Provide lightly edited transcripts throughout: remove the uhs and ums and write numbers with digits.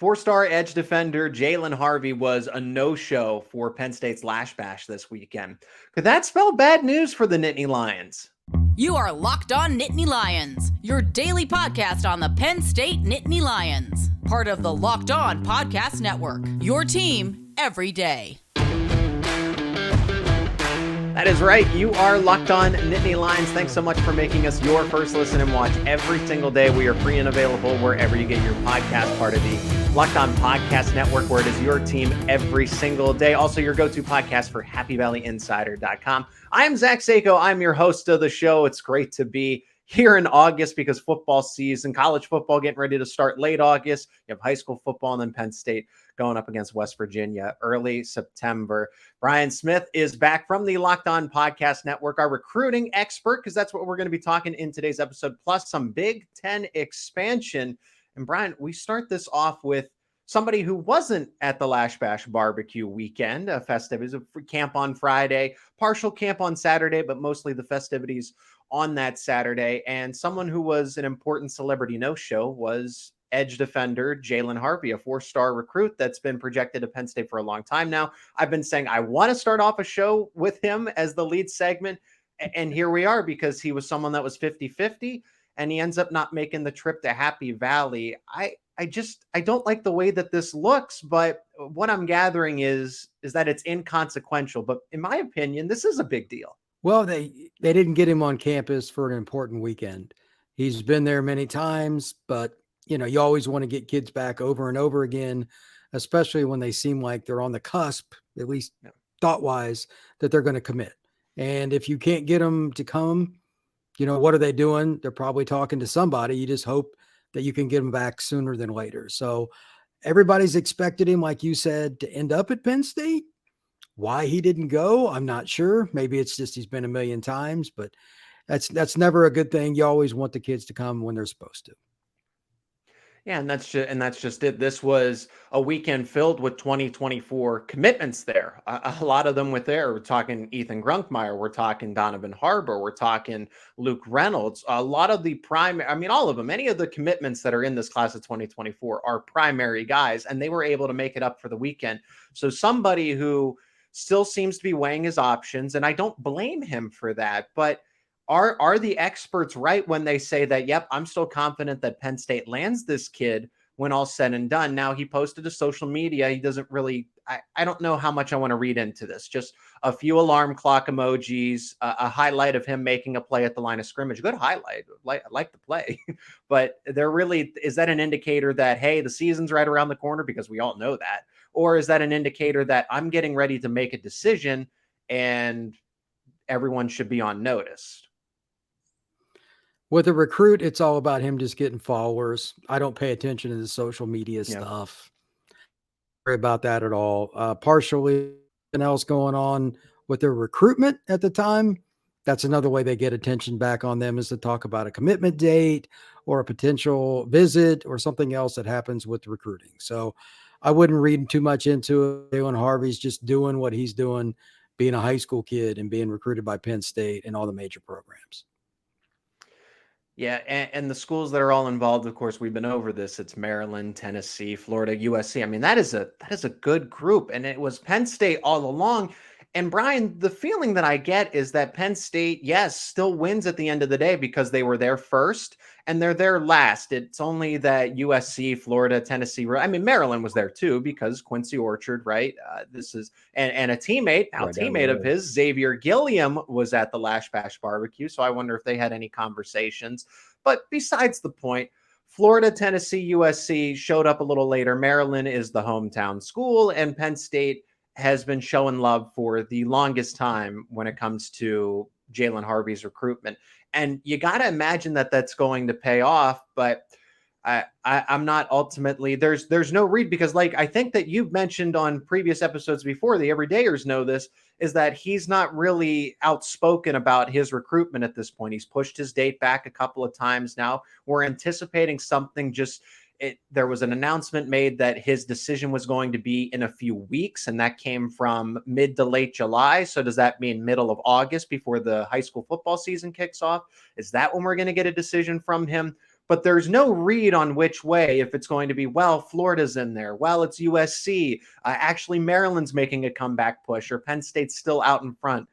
Four-star edge defender Jaylen Harvey was a no-show for Penn State's Lasch Bash this weekend. Could that spell bad news for the Nittany Lions? You are Locked On Nittany Lions, your daily podcast on the Penn State Nittany Lions. Part of the Locked On Podcast Network, your team every day. That is right. You are Locked On Nittany Lions. Thanks so much for making us your first listen and watch every single day. We are free and available wherever you get your podcast, part of the Locked On Podcast Network, where it is your team every single day. Also, your go-to podcast for HappyValleyInsider.com. I am Zach Seyko. I'm your host of the show. It's great to be here in August because football season, college football getting ready to start late August. You have high school football and then Penn State going up against West Virginia early September. Brian Smith is back from the Locked On Podcast Network, our recruiting expert, because that's what we're going to be talking in today's episode, plus some Big Ten expansion. And Brian, we start this off with somebody who wasn't at the Lasch Bash barbecue weekend, festivities, a free camp on Friday, partial camp on Saturday, but mostly the festivities on that Saturday. And someone who was an important celebrity no-show was edge defender Jaylen Harvey, a four-star recruit that's been projected to Penn State for a long time now. I've been saying I want to start off a show with him as the lead segment, and here we are because he was someone that was 50-50, and he ends up not making the trip to Happy Valley. I don't like the way that this looks, but what I'm gathering is that it's inconsequential. But in my opinion, this is a big deal. Well, they didn't get him on campus for an important weekend. He's been there many times, but you always want to get kids back over and over again, especially when they seem like they're on the cusp, at least thought-wise, that they're going to commit. And if you can't get them to come, what are they doing? They're probably talking to somebody. You just hope that you can get them back sooner than later. So everybody's expected him, like you said, to end up at Penn State. Why he didn't go, I'm not sure. Maybe it's just he's been a million times, but that's never a good thing. You always want the kids to come when they're supposed to. Yeah, and that's just it. This was a weekend filled with 2024 commitments there. A lot of them were there. We're talking Ethan Grunkmeyer. We're talking Donovan Harbor. We're talking Luke Reynolds. A lot of the all of them, any of the commitments that are in this class of 2024 are primary guys, and they were able to make it up for the weekend. So somebody who still seems to be weighing his options, and I don't blame him for that, but Are the experts right when they say that, yep, I'm still confident that Penn State lands this kid when all's said and done? Now, he posted to social media. He doesn't really, I don't know how much I want to read into this. Just a few alarm clock emojis, a highlight of him making a play at the line of scrimmage. Good highlight. I like the play. But is that an indicator that, hey, the season's right around the corner? Because we all know that. Or is that an indicator that I'm getting ready to make a decision and everyone should be on notice? With a recruit, it's all about him just getting followers. I don't pay attention to the social media stuff. Don't worry about that at all. Partially, something else going on with their recruitment at the time. That's another way they get attention back on them, is to talk about a commitment date or a potential visit or something else that happens with recruiting. So I wouldn't read too much into it. Jaylen Harvey's just doing what he's doing, being a high school kid and being recruited by Penn State and all the major programs. Yeah, and the schools that are all involved, of course, we've been over this. It's Maryland, Tennessee, Florida, USC. I mean, that is a good group, and it was Penn State all along. And Brian, the feeling that I get is that Penn State, yes, still wins at the end of the day because they were there first and they're there last. It's only that USC, Florida, Tennessee, Maryland was there too because Quincy Orchard, right? And a teammate, of his, Xavier Gilliam, was at the Lasch Bash barbecue. So I wonder if they had any conversations. But besides the point, Florida, Tennessee, USC showed up a little later. Maryland is the hometown school, and Penn State has been showing love for the longest time when it comes to Jaylen Harvey's recruitment. And you got to imagine that that's going to pay off, but I'm not ultimately, there's no read because I think that you've mentioned on previous episodes before, the everydayers know this, is that he's not really outspoken about his recruitment at this point. He's pushed his date back a couple of times now. We're anticipating something there was an announcement made that his decision was going to be in a few weeks, and that came from mid to late July. So does that mean middle of August before the high school football season kicks off? Is that when we're going to get a decision from him? but there's no read on which way, if it's going to be, well, Florida's in there, well, it's USC, actually Maryland's making a comeback push, or Penn State's still out in front.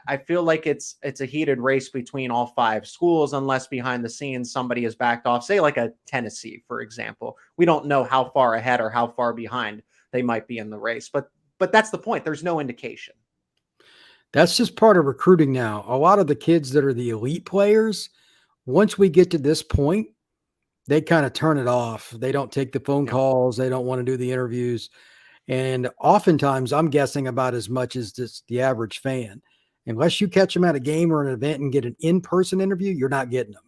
I feel like it's a heated race between all 5 schools, unless behind the scenes somebody has backed off, say like a Tennessee, for example. We don't know how far ahead or how far behind they might be in the race, but that's the point. There's no indication. That's just part of recruiting now. A lot of the kids that are the elite players, once we get to this point, they kind of turn it off. They don't take the phone calls. They don't want to do the interviews. And oftentimes I'm guessing about as much as just the average fan. Unless you catch them at a game or an event and get an in-person interview, you're not getting them.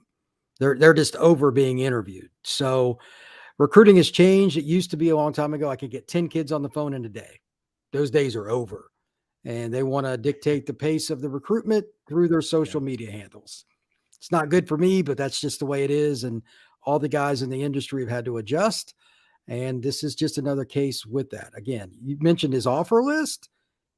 They're just over being interviewed. So recruiting has changed. It used to be a long time ago, I could get 10 kids on the phone in a day. Those days are over. And they want to dictate the pace of the recruitment through their social media handles. It's not good for me, but that's just the way it is. And all the guys in the industry have had to adjust. And this is just another case with that. Again, you mentioned his offer list.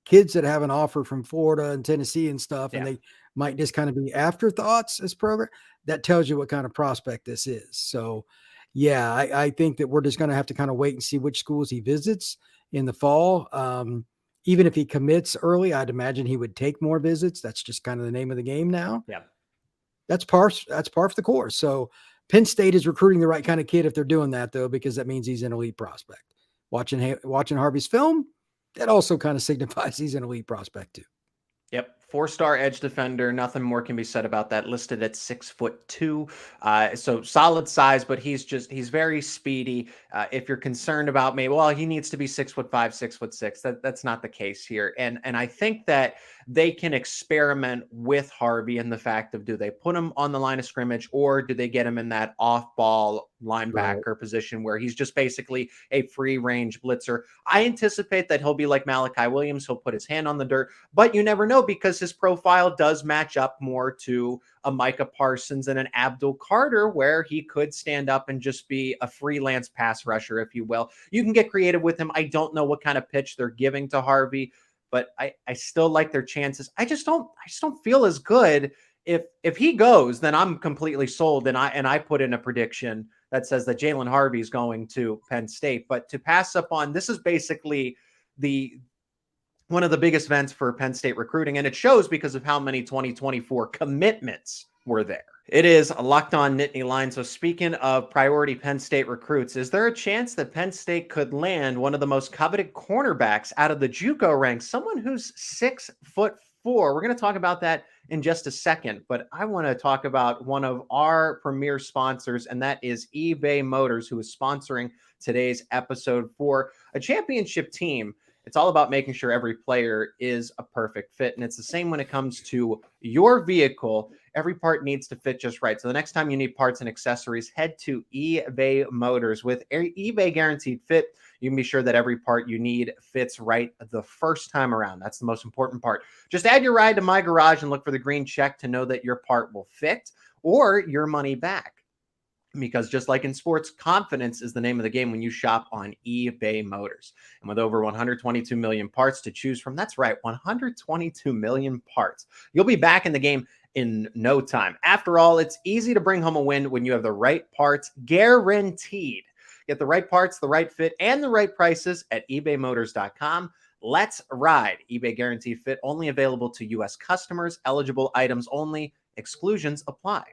Kids that have an offer from Florida and Tennessee and stuff, and they might just kind of be afterthoughts as program. That tells you what kind of prospect this is. So, yeah, I think that we're just going to have to kind of wait and see which schools he visits in the fall. Even if he commits early, I'd imagine he would take more visits. That's just kind of the name of the game now. Yeah, that's par for the course. So Penn State is recruiting the right kind of kid if they're doing that, though, because that means he's an elite prospect. Watching Harvey's film, that also kind of signifies he's an elite prospect too. Yep. 4-star edge defender. Nothing more can be said about that. Listed at 6'2". So solid size, but he's very speedy. If you're concerned about maybe, well, he needs to be 6'5", 6'6", that's not the case here. And I think that they can experiment with Harvey in the fact of, do they put him on the line of scrimmage, or do they get him in that off-ball linebacker position where he's just basically a free range blitzer? I anticipate that he'll be like Malachi Williams. He'll put his hand on the dirt, but you never know, because his profile does match up more to a Micah Parsons and an Abdul Carter, where he could stand up and just be a freelance pass rusher, if you will. You can get creative with him. I don't know what kind of pitch they're giving to Harvey, but I still like their chances. I just don't feel as good. If he goes, then I'm completely sold. And I put in a prediction that says that Jaylen Harvey is going to Penn State. But to pass up on, this is basically one of the biggest events for Penn State recruiting, and it shows because of how many 2024 commitments were there. It is Locked On Nittany Lions. So speaking of priority Penn State recruits, is there a chance that Penn State could land one of the most coveted cornerbacks out of the JUCO ranks, someone who's 6'4"? We're going to talk about that in just a second, but I want to talk about one of our premier sponsors, and that is eBay Motors, who is sponsoring today's episode. For a championship team, it's all about making sure every player is a perfect fit. And it's the same when it comes to your vehicle. Every part needs to fit just right. So the next time you need parts and accessories, head to eBay Motors. With eBay Guaranteed Fit, you can be sure that every part you need fits right the first time around. That's the most important part. Just add your ride to My Garage and look for the green check to know that your part will fit, or your money back. Because just like in sports, confidence is the name of the game when you shop on eBay Motors. And with over 122 million parts to choose from, that's right, 122 million parts, you'll be back in the game in no time. After all, it's easy to bring home a win when you have the right parts, guaranteed. Get the right parts, the right fit, and the right prices at ebaymotors.com. Let's ride. eBay Guaranteed Fit, only available to U.S. customers. Eligible items only. Exclusions apply.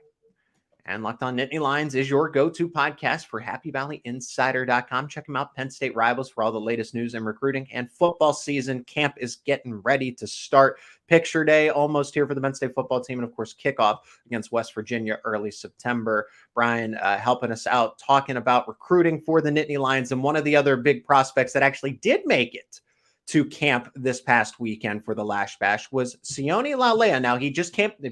And Locked On Nittany Lions is your go-to podcast for HappyValleyInsider.com. Check them out, Penn State Rivals, for all the latest news and recruiting. And football season camp is getting ready to start. Picture day almost here for the Penn State football team. And, of course, kickoff against West Virginia early September. Brian helping us out, talking about recruiting for the Nittany Lions. And one of the other big prospects that actually did make it to camp this past weekend for the Lasch Bash was Sione Laulea. Now, he just camped.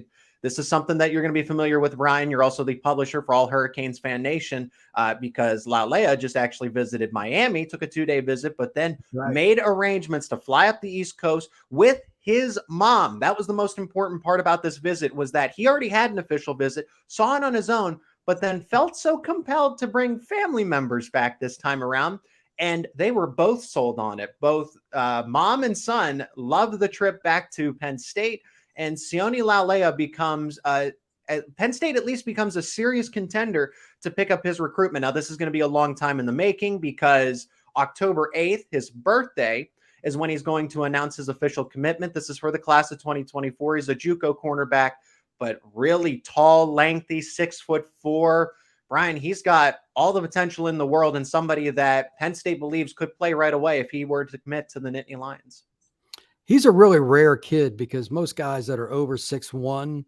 This is something that you're going to be familiar with, Brian. You're also the publisher for All Hurricanes Fan Nation, because Laulea just actually visited Miami, took a 2-day visit, but then made arrangements to fly up the East Coast with his mom. That was the most important part about this visit, was that he already had an official visit, saw it on his own, but then felt so compelled to bring family members back this time around. And they were both sold on it. Both mom and son loved the trip back to Penn State. And Sione Laulea becomes Penn State at least becomes a serious contender to pick up his recruitment. Now, this is going to be a long time in the making because October 8th, his birthday, is when he's going to announce his official commitment. This is for the class of 2024. He's a JUCO cornerback, but really tall, lengthy, 6'4". Brian, he's got all the potential in the world and somebody that Penn State believes could play right away if he were to commit to the Nittany Lions. He's a really rare kid because most guys that are over 6'1",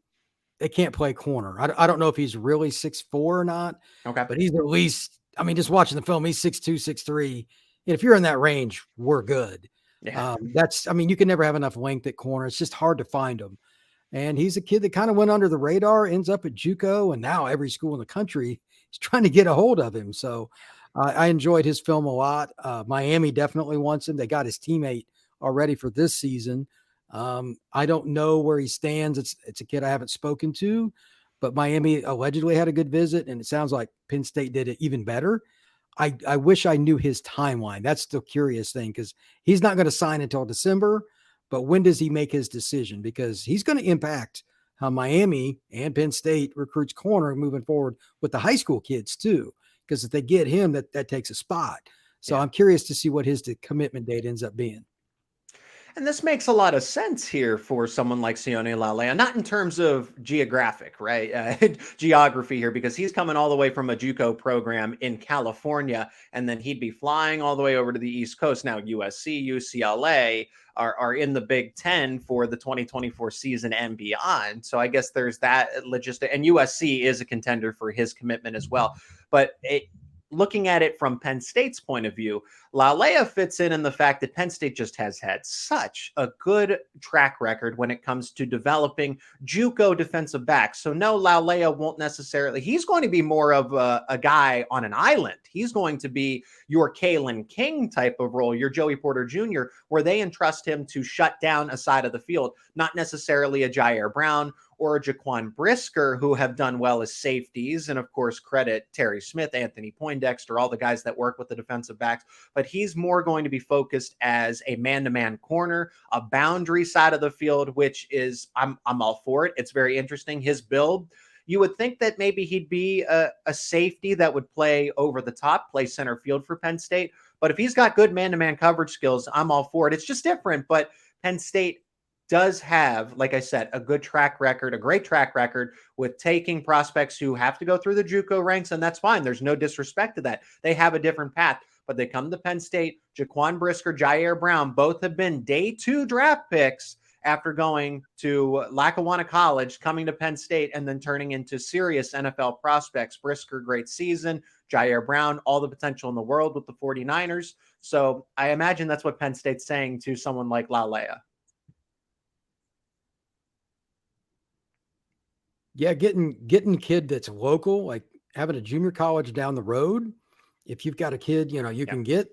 they can't play corner. I don't know if he's really 6'4" or not, Okay. but he's at least, I mean, just watching the film, he's 6'2", 6'3". And if you're in that range, we're good. Yeah. I mean, you can never have enough length at corner. It's just hard to find him. And he's a kid that kind of went under the radar, ends up at JUCO, and now every school in the country is trying to get a hold of him. So I enjoyed his film a lot. Miami definitely wants him. They got his teammate already for this season. I don't know where he stands. It's a kid I haven't spoken to, but Miami allegedly had a good visit, and it sounds like Penn State did it even better. I wish I knew his timeline. That's the curious thing, because he's not going to sign until December. But when does he make his decision? Because he's going to impact how Miami and Penn State recruits corner moving forward with the high school kids too. Because if they get him, that takes a spot. So I'm curious to see what his commitment date ends up being. And this makes a lot of sense here for someone like Sione Laulea, not in terms of geographic, right? Geography here, because he's coming all the way from a JUCO program in California, and then he'd be flying all the way over to the East Coast. Now, USC, UCLA are in the Big Ten for the 2024 season and beyond. So I guess there's that logistic, and USC is a contender for his commitment as well. But looking at it from Penn State's point of view, Laulea fits in the fact that Penn State just has had such a good track record when it comes to developing JUCO defensive backs. So no, Laulea won't necessarily, he's going to be more of a guy on an island. He's going to be your Kalen King type of role, your Joey Porter Jr., where they entrust him to shut down a side of the field, not necessarily a Jair Brown or a Jaquan Brisker, who have done well as safeties. And of course, credit Terry Smith, Anthony Poindexter, all the guys that work with the defensive backs. But he's more going to be focused as a man-to-man corner, a boundary side of the field, which is, I'm all for it. It's very interesting. His build, you would think that maybe he'd be a safety that would play over the top, play center field for Penn State. But if he's got good man-to-man coverage skills, I'm all for it. It's just different. But Penn State does have, like I said, a good track record, a great track record with taking prospects who have to go through the JUCO ranks, and that's fine. There's no disrespect to that. They have a different path, but they come to Penn State. Jaquan Brisker, Jair Brown, both have been day 2 draft picks after going to Lackawanna College, coming to Penn State, and then turning into serious NFL prospects. Brisker, great season. Jair Brown, all the potential in the world with the 49ers. So I imagine that's what Penn State's saying to someone like Laulea. Yeah, getting a kid that's local, like having a junior college down the road. If you've got a kid, you can get,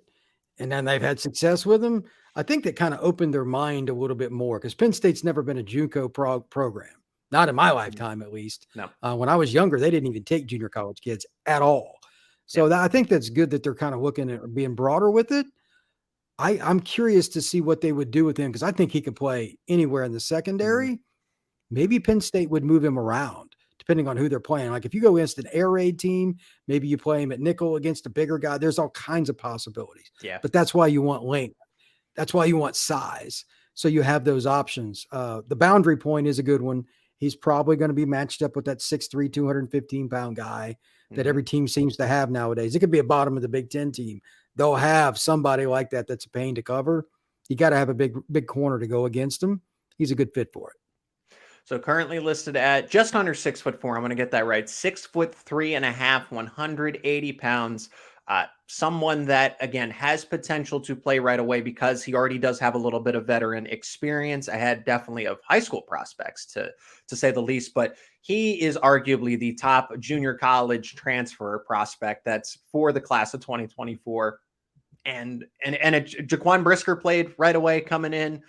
and then they've had success with them. I think that kind of opened their mind a little bit more, because Penn State's never been a JUCO program, not in my lifetime at least. No. When I was younger, they didn't even take junior college kids at all. So I think that's good that they're kind of looking at being broader with it. I'm curious to see what they would do with him, because I think he could play anywhere in the secondary. Mm-hmm. Maybe Penn State would move him around depending on who they're playing. Like if you go against an air raid team, maybe you play him at nickel against a bigger guy. There's all kinds of possibilities. Yeah. But that's why you want length. That's why you want size. So you have those options. The boundary point is a good one. He's probably going to be matched up with that 6'3", 215-pound guy that every team seems to have nowadays. It could be a bottom of the Big Ten team. They'll have somebody like that that's a pain to cover. You got to have a big corner to go against him. He's a good fit for it. So currently listed at just under 6'4". I'm going to get that right. 6'3.5", 180 pounds. Someone that, again, has potential to play right away because he already does have a little bit of veteran experience ahead, definitely of high school prospects, to say the least. But he is arguably the top junior college transfer prospect that's for the class of 2024. And Jaquan Brisker played right away coming in.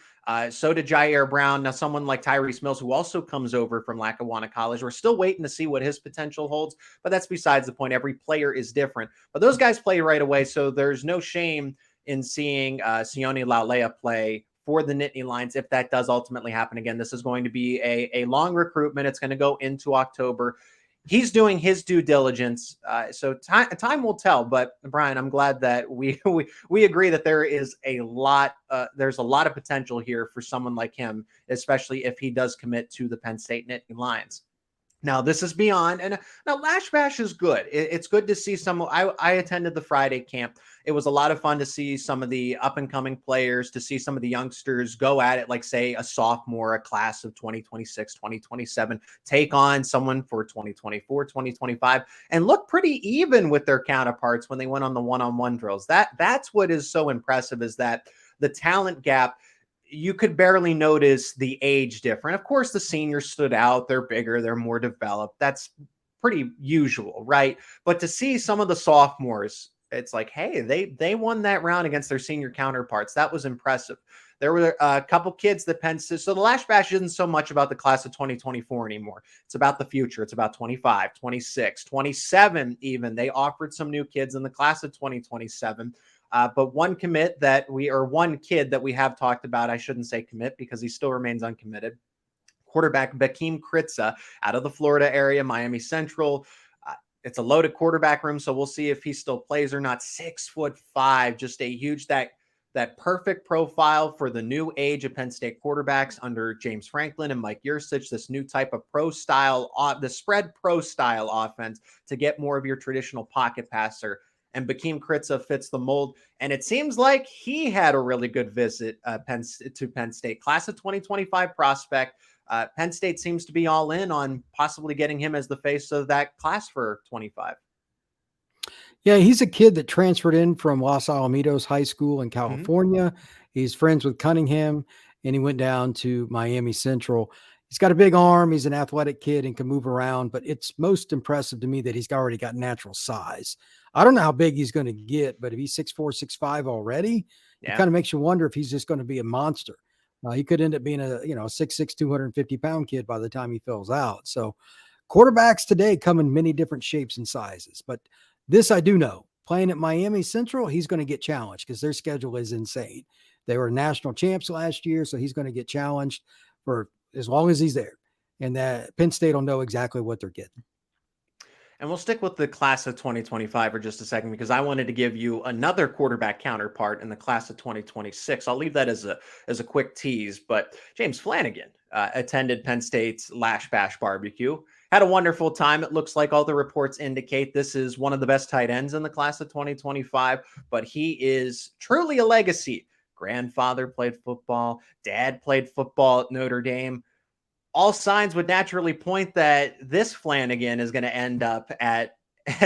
So did Jair Brown. Now, someone like Tyrese Mills, who also comes over from Lackawanna College, we're still waiting to see what his potential holds, but that's besides the point. Every player is different, but those guys play right away. So there's no shame in seeing Sione Laulea play for the Nittany Lions if that does ultimately happen. Again, this is going to be a long recruitment. It's going to go into October. He's doing his due diligence, so time will tell. But Brian, I'm glad that we agree that there is there's a lot of potential here for someone like him, especially if he does commit to the Penn State Nittany Lions. Now, this is beyond, and now Lasch Bash is good. It's good to see some. I attended the Friday camp. It was a lot of fun to see some of the up-and-coming players, to see some of the youngsters go at it, like, say, a sophomore, a class of 2026, 2027, take on someone for 2024, 2025, and look pretty even with their counterparts when they went on the one-on-one drills. That's what is so impressive, is that the talent gap, you could barely notice the age difference. Of course, the seniors stood out. They're bigger. They're more developed. That's pretty usual, right? But to see some of the sophomores, it's like, hey, they won that round against their senior counterparts. That was impressive. There were a couple kids that Penn State. So the Lasch Bash isn't so much about the class of 2024 anymore. It's about the future. It's about 25, 26, 27 even. They offered some new kids in the class of 2027. But one kid that we have talked about, I shouldn't say commit because he still remains uncommitted. Quarterback Bekkem Kritza out of the Florida area, Miami Central. It's a loaded quarterback room, so we'll see if he still plays or not. 6'5", just a huge, that perfect profile for the new age of Penn State quarterbacks under James Franklin and Mike Yurcich, this new type of pro style, the spread pro style offense to get more of your traditional pocket passer. And Bekkem Kritza fits the mold. And it seems like he had a really good visit to Penn State. Class of 2025 prospect. Penn State seems to be all in on possibly getting him as the face of that class for 25. Yeah, he's a kid that transferred in from Los Alamitos High School in California. He's friends with Cunningham, and he went down to Miami Central. He's got a big arm. He's an athletic kid and can move around, but it's most impressive to me that he's already got natural size. I don't know how big he's going to get, but if he's 6'4", 6'5" already, it kind of makes you wonder if he's just going to be a monster. He could end up being a 6'6", 250-pound kid by the time he fills out. So quarterbacks today come in many different shapes and sizes, but this I do know. Playing at Miami Central, he's going to get challenged because their schedule is insane. They were national champs last year, so he's going to get challenged for as long as he's there. And that Penn State will know exactly what they're getting. And we'll stick with the class of 2025 for just a second, because I wanted to give you another quarterback counterpart in the class of 2026. I'll leave that as a quick tease, but James Flanagan attended Penn State's Lasch Bash barbecue. Had a wonderful time. It looks like all the reports indicate this is one of the best tight ends in the class of 2025, but he is truly a legacy. Grandfather played football. Dad played football at Notre Dame. All signs would naturally point that this Flanagan is going to end up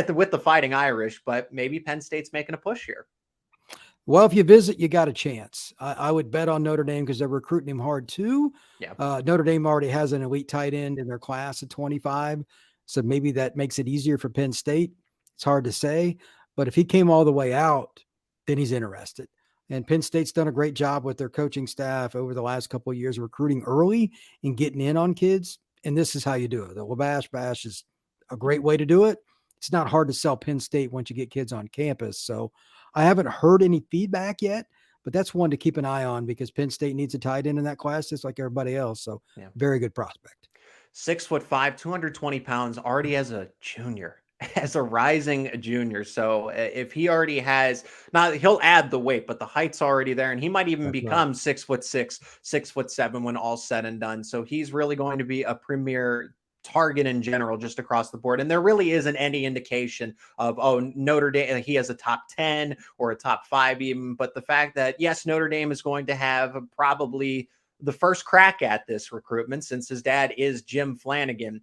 with the Fighting Irish, but maybe Penn State's making a push here. Well, if you visit, you got a chance. I would bet on Notre Dame because they're recruiting him hard too. Yeah. Notre Dame already has an elite tight end in their class of 25. So maybe that makes it easier for Penn State. It's hard to say, but if he came all the way out, then he's interested. And Penn State's done a great job with their coaching staff over the last couple of years, recruiting early and getting in on kids. And this is how you do it. The Lasch Bash is a great way to do it. It's not hard to sell Penn State once you get kids on campus. So I haven't heard any feedback yet, but that's one to keep an eye on because Penn State needs a tight end in that class just like everybody else. So very good prospect. 6'5", 220 pounds, already as a junior. As a rising junior. So if he already has, now he'll add the weight, but the height's already there, and he might even become 6'6", 6'7" when all's said and done. So he's really going to be a premier target in general, just across the board. And there really isn't any indication of, Notre Dame, he has a top 10 or a top 5 even. But the fact that, yes, Notre Dame is going to have probably the first crack at this recruitment since his dad is Jim Flanagan.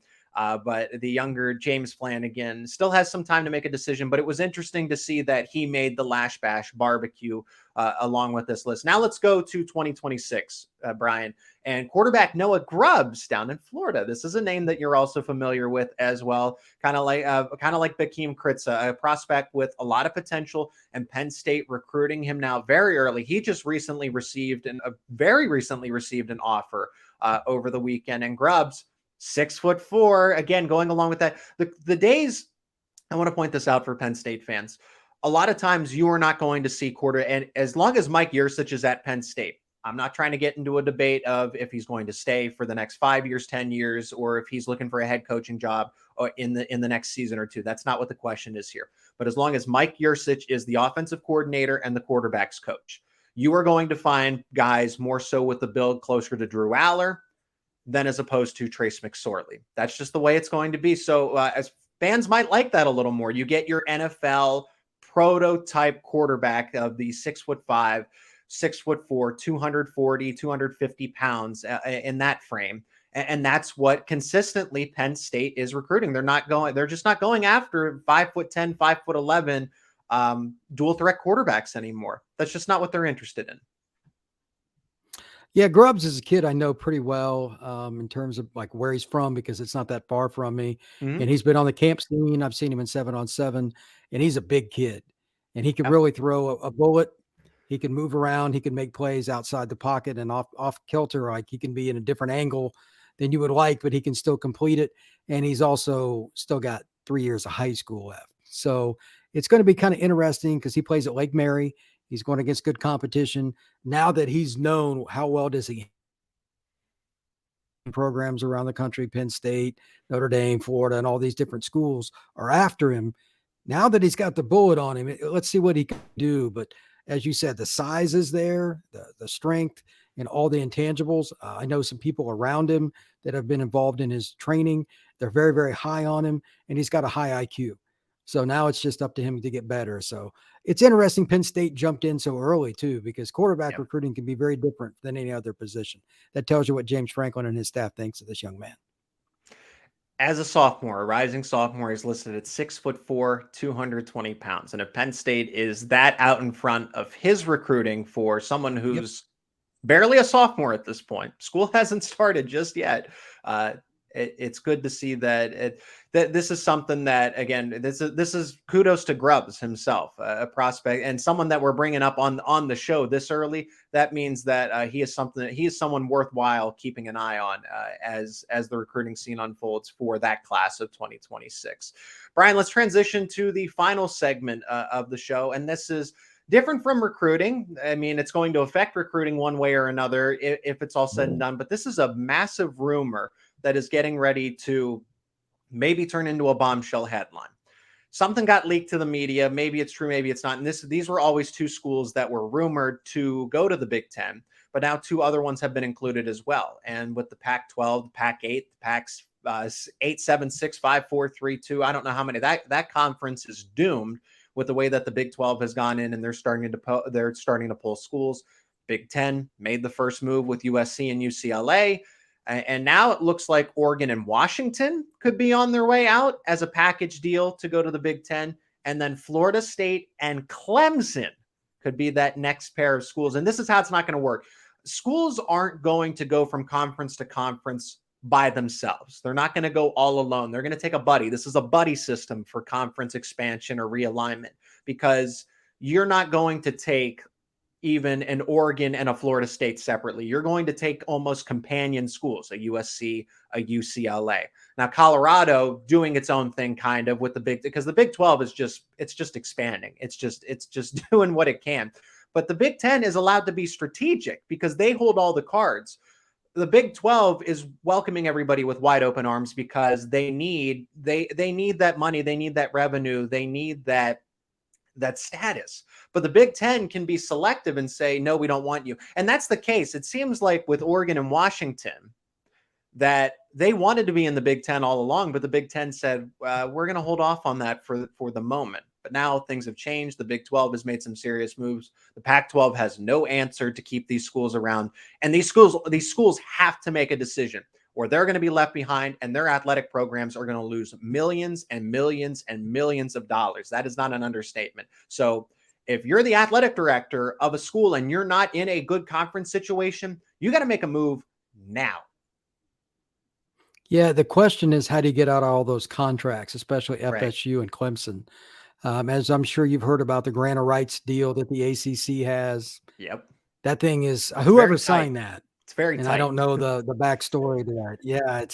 But the younger James Flanagan still has some time to make a decision. But it was interesting to see that he made the Lasch Bash barbecue along with this list. Now let's go to 2026, Brian. And quarterback Noah Grubbs down in Florida. This is a name that you're also familiar with as well. Kind of like Bekkem Kritza, a prospect with a lot of potential, and Penn State recruiting him now very early. He just recently received an offer over the weekend. And Grubbs, 6'4", again, going along with that. The days, I want to point this out for Penn State fans. A lot of times you are not going to see and as long as Mike Yurcich is at Penn State, I'm not trying to get into a debate of if he's going to stay for the next 5 years, 10 years, or if he's looking for a head coaching job or in the next season or two. That's not what the question is here. But as long as Mike Yurcich is the offensive coordinator and the quarterback's coach, you are going to find guys more so with the build closer to Drew Aller than as opposed to Trace McSorley. That's just the way it's going to be. So as fans might like that a little more, you get your NFL prototype quarterback of the 6'5", 6'4", 240, 250 pounds in that frame. And that's what consistently Penn State is recruiting. They're just not going after 5'10", 5'11", dual threat quarterbacks anymore. That's just not what they're interested in. Yeah, Grubbs is a kid I know pretty well in terms of like where he's from, because it's not that far from me. Mm-hmm. And he's been on the camp scene. I've seen him in 7-on-7, and he's a big kid. And he can Yep. really throw a bullet. He can move around. He can make plays outside the pocket and off kilter. Like he can be in a different angle than you would like, but he can still complete it. And he's also still got 3 years of high school left. So it's going to be kind of interesting because he plays at Lake Mary. He's going against good competition. Now that he's known, how well does he programs around the country, Penn State, Notre Dame, Florida, and all these different schools are after him. Now that he's got the bullet on him, let's see what he can do. But as you said, the size is there, the strength, and all the intangibles. I know some people around him that have been involved in his training. They're very, very high on him, and he's got a high IQ. So now it's just up to him to get better. So it's interesting Penn State jumped in so early too, because quarterback recruiting can be very different than any other position. That tells you what James Franklin and his staff thinks of this young man. As a sophomore, a rising sophomore, he's listed at 6'4", 220 pounds. And if Penn State is that out in front of his recruiting for someone who's barely a sophomore at this point, school hasn't started just yet. It's good to see that this is something that, again, this is kudos to Grubbs himself, a prospect and someone that we're bringing up on the show this early. That means that he is someone worthwhile keeping an eye on as the recruiting scene unfolds for that class of 2026. Brian, let's transition to the final segment of the show, and this is different from recruiting. I mean, it's going to affect recruiting one way or another if it's all said and done, but this is a massive rumor that is getting ready to maybe turn into a bombshell headline. Something got leaked to the media. Maybe it's true, maybe it's not. And these were always two schools that were rumored to go to the Big Ten, but now two other ones have been included as well. And with the Pac-12, the Pac-8, the Pacs 8, 7, 6, 5, 4, 3, 2, I don't know how many. That conference is doomed with the way that the Big 12 has gone in, and they're starting to pull schools. Big Ten made the first move with USC and UCLA. And now it looks like Oregon and Washington could be on their way out as a package deal to go to the Big Ten. And then Florida State and Clemson could be that next pair of schools. And this is how it's not going to work. Schools aren't going to go from conference to conference by themselves. They're not going to go all alone. They're going to take a buddy. This is a buddy system for conference expansion or realignment, because you're not going to take even an Oregon and a Florida State separately. You're going to take almost companion schools, a USC, a UCLA. Now, Colorado doing its own thing kind of with because the Big 12 is just expanding. It's just doing what it can. But the Big 10 is allowed to be strategic because they hold all the cards. The Big 12 is welcoming everybody with wide open arms because they need that money, they need that revenue, they need that status. But the Big 10 can be selective and say, no, we don't want you. And that's the case. It seems like with Oregon and Washington that they wanted to be in the Big 10 all along, but the Big 10 said, we're going to hold off on that for the moment. But now things have changed. The Big 12 has made some serious moves. The Pac-12 has no answer to keep these schools around. And these schools have to make a decision, or they're going to be left behind, and their athletic programs are going to lose millions and millions and millions of dollars. That is not an understatement. So if you're the athletic director of a school and you're not in a good conference situation, you got to make a move now. Yeah, the question is, how do you get out of all those contracts, especially FSU Right. and Clemson? As I'm sure you've heard about the grant of rights deal that the ACC has. Yep. That thing is, whoever signed that. It's very and tight. I don't know the backstory to that. Yeah,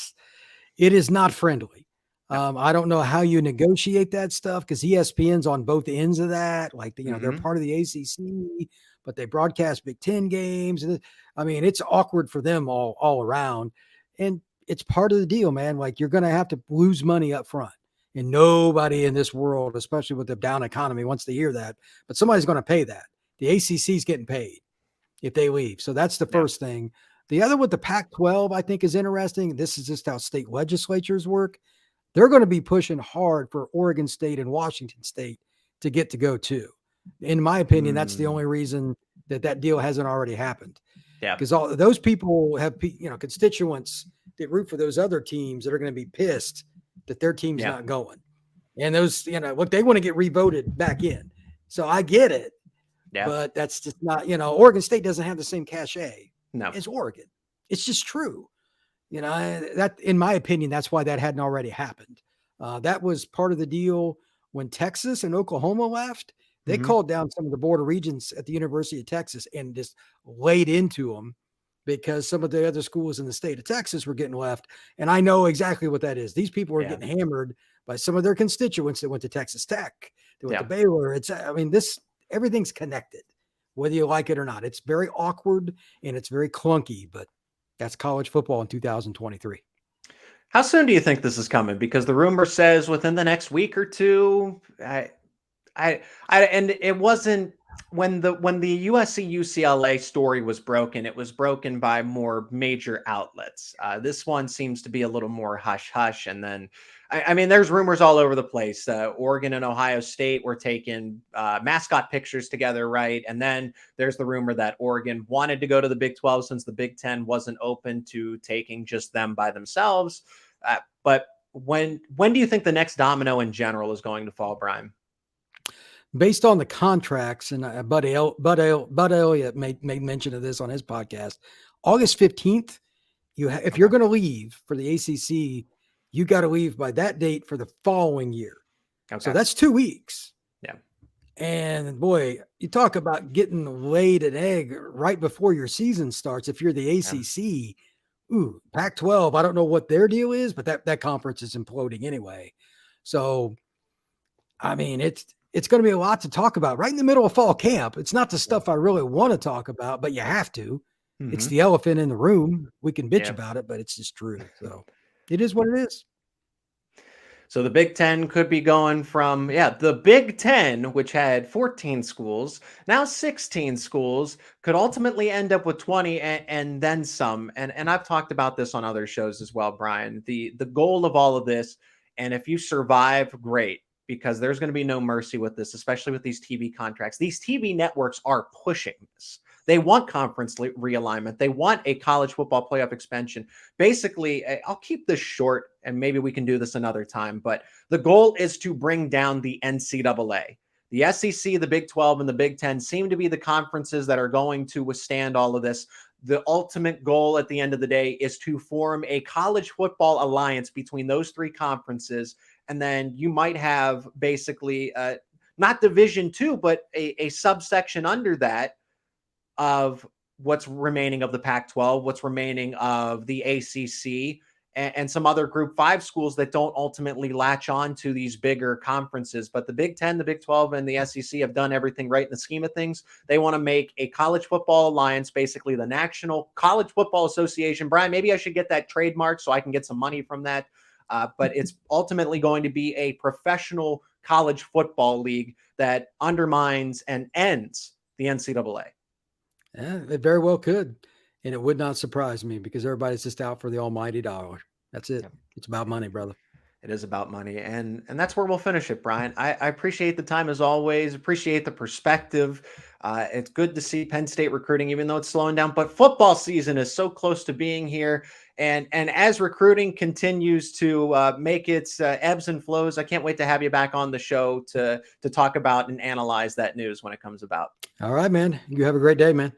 it is not friendly. I don't know how you negotiate that stuff because ESPN's on both ends of that. Like, they're part of the ACC, but they broadcast Big Ten games. And I mean, it's awkward for them all around. And it's part of the deal, man. Like, you're going to have to lose money up front. And nobody in this world, especially with the down economy, wants to hear that. But somebody's going to pay that. The ACC is getting paid if they leave. So that's the first thing. The other with the Pac-12, I think, is interesting. This is just how state legislatures work. They're going to be pushing hard for Oregon State and Washington State to get to go too. In my opinion, that's the only reason that deal hasn't already happened. Yeah. Because all those people have, constituents that root for those other teams that are going to be pissed that their team's not going. And those, look, they want to get revoted back in. So I get it. Yeah. But that's just not, Oregon State doesn't have the same cachet as Oregon. It's just true. That, in my opinion, that's why that hadn't already happened. That was part of the deal when Texas and Oklahoma left. They called down some of the Board of Regents at the University of Texas and just laid into them because some of the other schools in the state of Texas were getting left. And I know exactly what that is. These people are getting hammered by some of their constituents that went to Texas Tech, they went to Baylor. Everything's connected, whether you like it or not. It's very awkward and it's very clunky, but that's college football in 2023. How soon do you think this is coming? Because the rumor says within the next week or two. And it wasn't when the USC UCLA story was broken. It was broken by more major outlets. This one seems to be a little more hush hush. And then, I mean, there's rumors all over the place. Oregon and Ohio State were taking mascot pictures together, right? And then there's the rumor that Oregon wanted to go to the Big 12 since the Big 10 wasn't open to taking just them by themselves. But when do you think the next domino in general is going to fall, Brian? Based on the contracts, and Bud Elliott made mention of this on his podcast, August 15th, if you're going to leave for the ACC, you got to leave by that date for the following year. Okay. So that's 2 weeks. Yeah. And boy, you talk about getting laid an egg right before your season starts. If you're the ACC, Pac-12, I don't know what their deal is, but that conference is imploding anyway. So, I mean, it's going to be a lot to talk about right in the middle of fall camp. It's not the stuff I really want to talk about, but you have to. It's the elephant in the room. We can bitch about it, but it's just true. So it is what it is. So the Big Ten could be going from, the Big Ten, which had 14 schools, now 16 schools, could ultimately end up with 20 and then some. And I've talked about this on other shows as well, Brian. The goal of all of this, and if you survive, great, because there's going to be no mercy with this, especially with these TV contracts. These TV networks are pushing this. They want conference realignment. They want a college football playoff expansion. Basically, I'll keep this short and maybe we can do this another time, but the goal is to bring down the NCAA. The SEC, the Big 12, and the Big 10 seem to be the conferences that are going to withstand all of this. The ultimate goal at the end of the day is to form a college football alliance between those three conferences. And then you might have basically not Division II, but a subsection under that of what's remaining of the Pac-12, what's remaining of the ACC, and some other Group 5 schools that don't ultimately latch on to these bigger conferences. But the Big 10, the Big 12, and the SEC have done everything right in the scheme of things. They want to make a college football alliance, basically the National College Football Association. Brian, maybe I should get that trademark so I can get some money from that. But it's ultimately going to be a professional college football league that undermines and ends the NCAA. Yeah, it very well could. And it would not surprise me because everybody's just out for the almighty dollar. That's it. Yeah. It's about money, brother. It is about money. And that's where we'll finish it, Brian. I appreciate the time as always. Appreciate the perspective. It's good to see Penn State recruiting, even though it's slowing down. But football season is so close to being here. And as recruiting continues to make its ebbs and flows, I can't wait to have you back on the show to talk about and analyze that news when it comes about. All right, man. You have a great day, man.